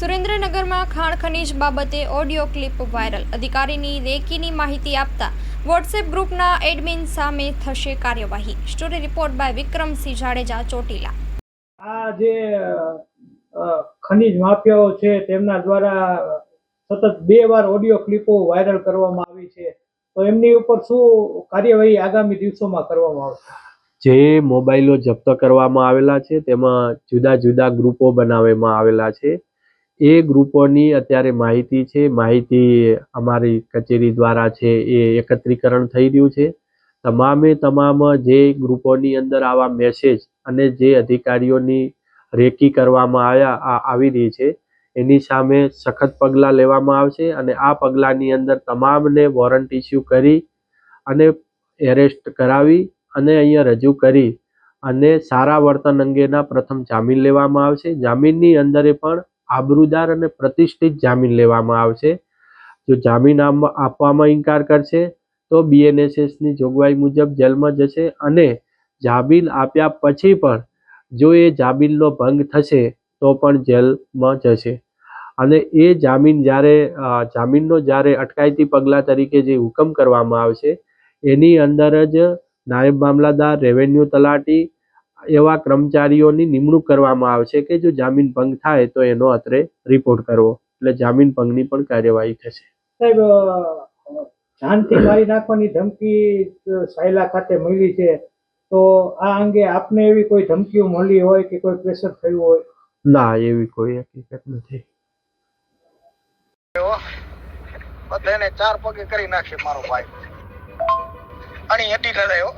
સુરેન્દ્રનગરમાં ખાણ ખનીજ બાબતે ઓડિયો ક્લિપ વાયરલ. અધિકારીની રેકીની માહિતી આપતા વોટ્સએપ ગ્રુપના એડમિન સામે થશે કાર્યવાહી. Story report by Vikramsinh Jadeja, Chotila. આ જે ખનીજ માફિયાઓ છે તેમના દ્વારા સતત 2 વાર ઓડિયો ક્લિપો વાયરલ કરવામાં આવી છે, તો એમની ઉપર શું કાર્યવાહી આગામી દિવસોમાં કરવામાં આવશે? જે મોબાઈલો જપ્ત કરવામાં આવેલા છે તેમાં જુદા જુદા ગ્રુપો બનાવવામાં આવેલા છે. એ ગ્રુપોની અત્યારે માહિતી અમારી કચેરી દ્વારા છે એ એકત્રીકરણ થઈ રહ્યું છે. તમામ જે ગ્રુપોની અંદર આવા મેસેજ અને જે અધિકારીઓની રેકી કરવામાં આવી રહી છે એની સામે સખત પગલાં લેવામાં આવશે અને આ પગલાંની અંદર તમામને વોરંટ ઇસ્યુ કરી અને એરેસ્ટ કરાવી અને અહીંયા રજૂ કરી અને સારા વર્તન અંગેના પ્રથમ જામીન લેવામાં આવશે. જામીનની અંદર પણ આબરૂદાર અને પ્રતિષ્ઠિત જામીન લેવામાં આવશે. જો જામીન આપવામાં ઇનકાર કરશે તો BNSSની જોગવાઈ મુજબ જેલમાં જશે અને જામીન આપ્યા પછી પણ જો એ જામીનનો ભંગ થશે તો પણ જેલમાં જશે. અને એ જામીનનો જ્યારે અટકાયતી પગલાં તરીકે જે હુકમ કરવામાં આવશે એની અંદર જ નાયબ મામલતદાર, રેવન્યુ તલાટી એવા કર્મચારીઓની નિમણૂક કરવામાં આવશે કે જો જામીન ભંગ થાય તો એનો અત્રે રિપોર્ટ કરવો, એટલે જામીન ભંગની પણ કાર્યવાહી થશે. સાહેબ, જાનથી મારી નાખવાની ધમકી સાયલા ખાતે મળી છે, તો આ અંગે આપને એવી કોઈ ધમકીઓ મળી હોય કે કોઈ પ્રેશર થયું હોય? ના, એવી કોઈ હકીકત નથી. બધાને 4 પગે કરી નાખશે મારો ભાઈ. અને એટી કરાયો.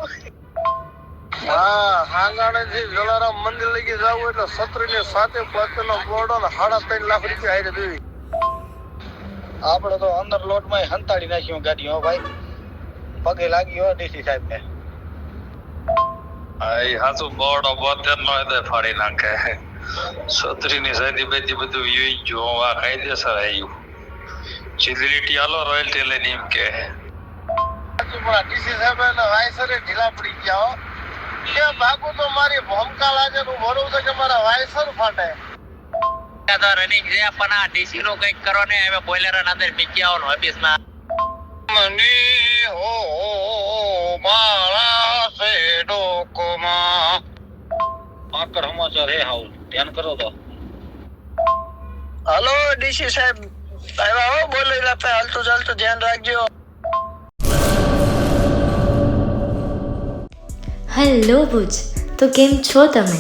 હા, હાંગાણેથી જલારામ મંદિર લઈ જાવ એટલે 17 ને 7 પતનો બોર્ડ અને 3.5 લાખ રૂપિયા આઈને દેવી. આપણે તો અંદર લોટમાં હંતાડી નાખ્યો ગાડી. હો ભાઈ, પગે લાગી હો ડીસી સાહેબ ને. આઈ હાસુ બોર્ડ 72 નો દે ફાડી નાખે. 17 ની સાદી બેતી બધું યુઈ જો આ કાયદેસર આવ્યું. સિલિટી આલો રોયલ્ટી લઈને એમ કે ડીસી સાહેબ ને વાયસરે ઢીલા પડી ગયા. કે ભાગો તો મારી ભમકા લાગે નું ભરું છે કે મારા વાયસર ફાટે. તો રનિંગ જે પણ આ ડીસી નું કંઈક કરો ને, હવે બોઈલર અંદર મીકી આવો ઓફિસમાં. મની હો મારા સે ડોકોમાં આકર સમાચાર હે હાઉ ધ્યાન કરો તો. હાલો ડીસી સાહેબ આવ્યા હો, બોલે આપે હાલતું ચાલતું ધ્યાન રાખજો. હેલો ભુજ, તો કેમ છો તમે?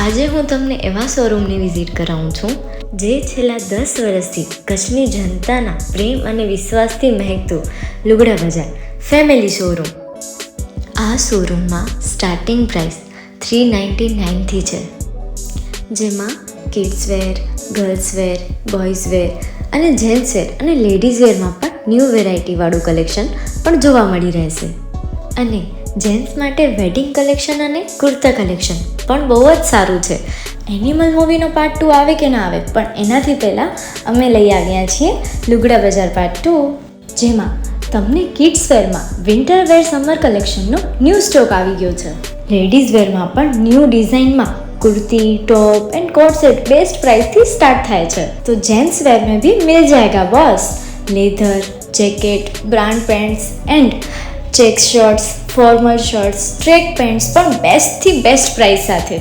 આજે હું તમને એવા શોરૂમની વિઝિટ કરાવું છું જે છેલ્લા 10 વર્ષથી કચ્છની જનતાના પ્રેમ અને વિશ્વાસથી મહેકતું લુગડા બજાર ફેમિલી શોરૂમ. આ શોરૂમમાં સ્ટાર્ટિંગ પ્રાઇસ 399થી છે, જેમાં kids wear, girls wear, boys wear અને જેન્ટ્સ વેર અને લેડીઝ વેરમાં પણ ન્યૂ વેરાયટીવાળું કલેક્શન પણ જોવા મળી રહેશે. અને જેન્ટ્સ માટે વેડિંગ કલેક્શન અને કુર્તા કલેક્શન પણ બહુ જ સારું છે. એનિમલ મૂવીનો પાર્ટ 2 આવે કે ના આવે, પણ એનાથી પહેલાં અમે લઈ આવ્યા છીએ લુગડા બજાર પાર્ટ 2, જેમાં તમને કિડ્સ વેરમાં વિન્ટર વેર સમર કલેક્શનનો ન્યૂ સ્ટોક આવી ગયો છે. લેડીઝ વેરમાં પણ ન્યૂ ડિઝાઇનમાં kurti, top and coat set best price थी स्टार्ट थाय छे. तो जेंट्स वेर में भी मिल जाएगा boss. Leather, jacket, brand pants and check shirts, formal shirts, track pants પણ બેસ્ટ થી બેસ્ટ પ્રાઇસ સાથે.